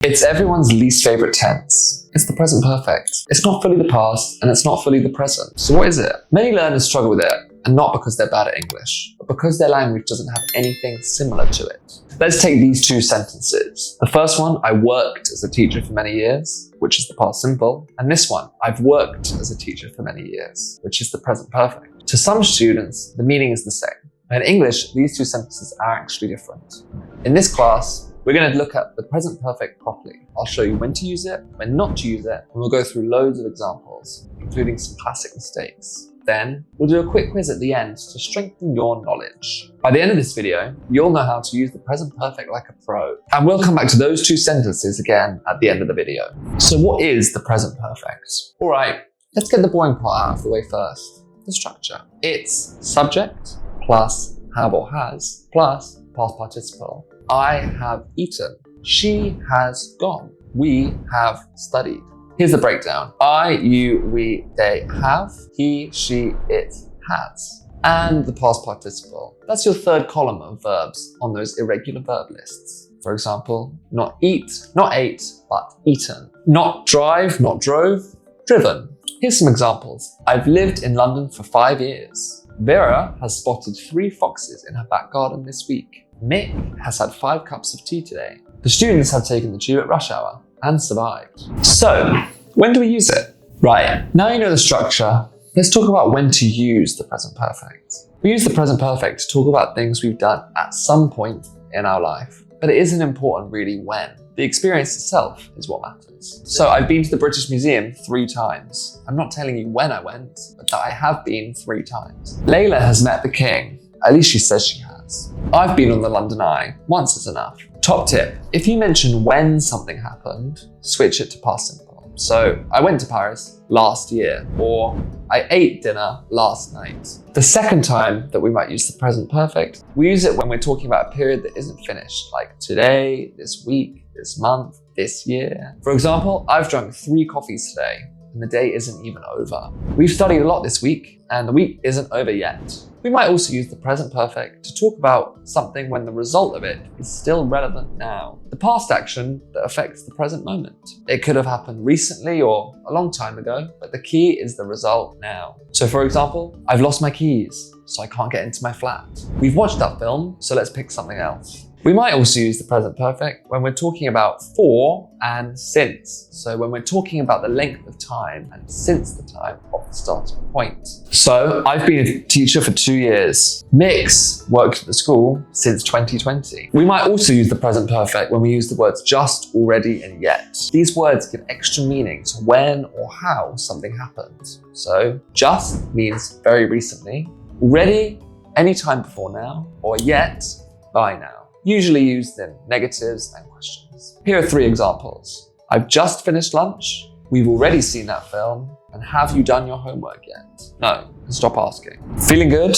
It's everyone's least favorite tense. It's the present perfect. It's not fully the past and it's not fully the present. So what is it? Many learners struggle with it, and not because they're bad at English, but because their language doesn't have anything similar to it. Let's take these two sentences. The first one, I worked as a teacher for many years, which is the past simple. And this one, I've worked as a teacher for many years, which is the present perfect. To some students, the meaning is the same. In English, these two sentences are actually different. In this class, we're going to look at the present perfect properly. I'll show you when to use it, when not to use it, and we'll go through loads of examples, including some classic mistakes. Then, we'll do a quick quiz at the end to strengthen your knowledge. By the end of this video, you'll know how to use the present perfect like a pro. And we'll come back to those two sentences again at the end of the video. So what is the present perfect? All right, let's get the boring part out of the way first. The structure. It's subject plus have or has plus past participle. I have eaten. She has gone. We have studied. Here's the breakdown. I, you, we, they have. He, she, it has. And the past participle. That's your third column of verbs on those irregular verb lists. For example, not eat, not ate, but eaten. Not drive, not drove, driven. Here's some examples. I've lived in London for 5 years. Vera has spotted 3 foxes in her back garden this week. Mick has had 5 cups of tea today. The students have taken the tube at rush hour and survived. So, when do we use it? Right, now you know the structure, let's talk about when to use the present perfect. We use the present perfect to talk about things we've done at some point in our life, but it isn't important really when. The experience itself is what matters. So I've been to the British Museum 3 times. I'm not telling you when I went, but that I have been 3 times. Layla has met the king. At least she says she has. I've been on the London Eye. Once is enough. Top tip, if you mention when something happened, switch it to past simple. So, I went to Paris last year, or I ate dinner last night. The second time that we might use the present perfect, we use it when we're talking about a period that isn't finished, like today, this week, this month, this year. For example, I've drunk 3 coffees today, and the day isn't even over. We've studied a lot this week, and the week isn't over yet. We might also use the present perfect to talk about something when the result of it is still relevant now. The past action that affects the present moment. It could have happened recently or a long time ago, but the key is the result now. So for example, I've lost my keys, so I can't get into my flat. We've watched that film, so let's pick something else. We might also use the present perfect when we're talking about for and since. So when we're talking about the length of time and since the time of the starting point. So I've been a teacher for 2 years. Mick's worked at the school since 2020. We might also use the present perfect when we use the words just, already, and yet. These words give extra meaning to when or how something happened. So just means very recently, already, any time before now, or yet, by now. Usually used in negatives and questions. Here are 3 examples. I've just finished lunch, we've already seen that film, and have you done your homework yet? No, stop asking. Feeling good?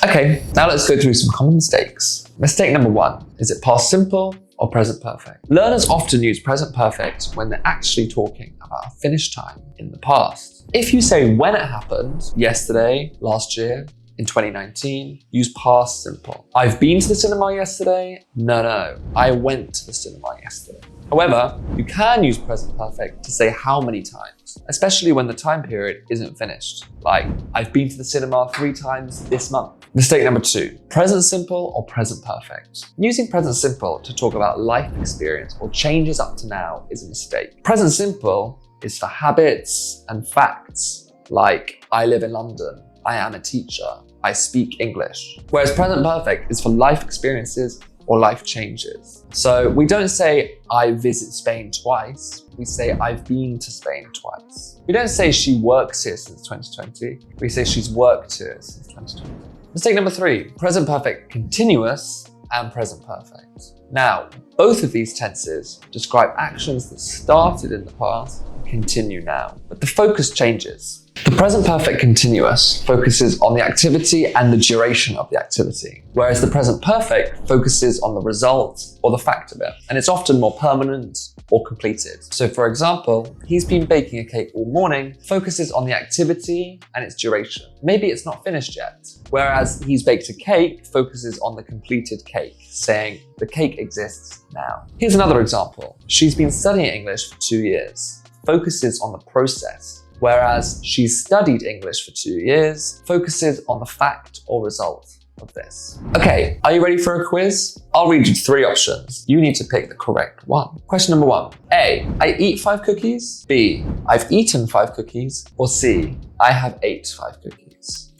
Okay, now let's go through some common mistakes. Mistake number 1, is it past simple or present perfect? Learners often use present perfect when they're actually talking about a finished time in the past. If you say when it happened, yesterday, last year, in 2019, use past simple. I've been to the cinema yesterday. No, I went to the cinema yesterday. However, you can use present perfect to say how many times, especially when the time period isn't finished. Like, I've been to the cinema 3 times this month. Mistake number 2, present simple or present perfect. Using present simple to talk about life experience or changes up to now is a mistake. Present simple is for habits and facts, like I live in London, I am a teacher, I speak English. Whereas present perfect is for life experiences or life changes. So we don't say I visit Spain twice, we say I've been to Spain twice. We don't say she works here since 2020, we say she's worked here since 2020. Mistake number 3, present perfect continuous and present perfect. Now, both of these tenses describe actions that started in the past and continue now, but the focus changes. The present perfect continuous focuses on the activity and the duration of the activity, whereas the present perfect focuses on the result or the fact of it, and it's often more permanent or completed. So for example, he's been baking a cake all morning focuses on the activity and its duration. Maybe it's not finished yet. Whereas he's baked a cake focuses on the completed cake, saying the cake exists now. Here's another example. She's been studying English for 2 years, focuses on the process, whereas she's studied English for 2 years, focuses on the fact or result of this. Okay, are you ready for a quiz? I'll read you 3 options. You need to pick the correct one. Question number 1. A, I eat 5 cookies. B, I've eaten 5 cookies. Or C, I have ate 5 cookies.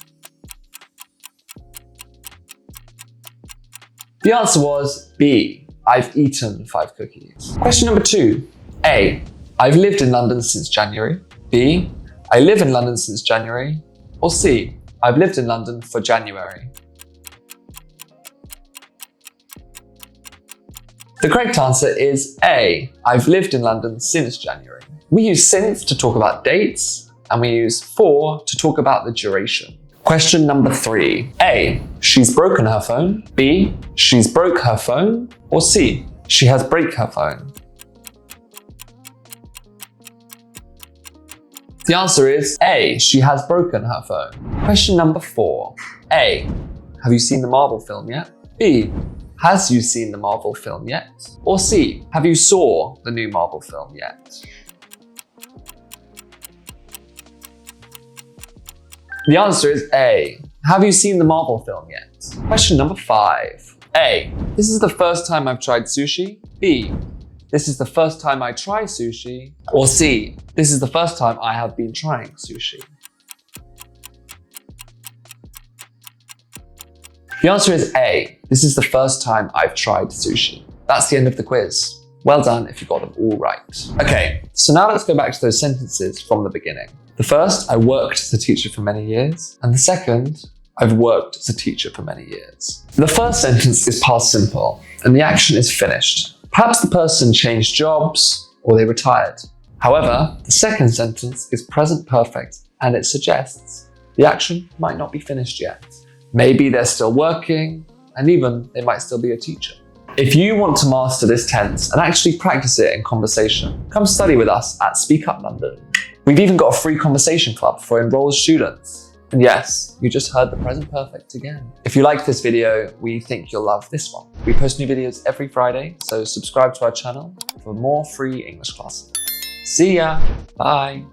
The answer was B, I've eaten 5 cookies. Question number 2. A, I've lived in London since January. B, I live in London since January. Or C, I've lived in London for January. The correct answer is A, I've lived in London since January. We use since to talk about dates, and we use for to talk about the duration. Question number 3. A, she's broken her phone. B, she's broke her phone. Or C, she has break her phone. The answer is A, she has broken her phone. Question number 4. A, have you seen the Marvel film yet? B, has you seen the Marvel film yet? Or C, have you saw the new Marvel film yet? The answer is A, have you seen the Marvel film yet? Question number 5. A, this is the first time I've tried sushi. B, this is the first time I try sushi. Or C, this is the first time I have been trying sushi. The answer is A, this is the first time I've tried sushi. That's the end of the quiz. Well done if you got them all right. Okay, so now let's go back to those sentences from the beginning. The first, I worked as a teacher for many years. And the second, I've worked as a teacher for many years. The first sentence is past simple, and the action is finished. Perhaps the person changed jobs or they retired. However, the second sentence is present perfect, and it suggests the action might not be finished yet. Maybe they're still working, and even they might still be a teacher. If you want to master this tense and actually practice it in conversation, come study with us at Speak Up London. We've even got a free conversation club for enrolled students. And yes, you just heard the present perfect again. If you liked this video, we think you'll love this one. We post new videos every Friday, so subscribe to our channel for more free English classes. See ya, bye.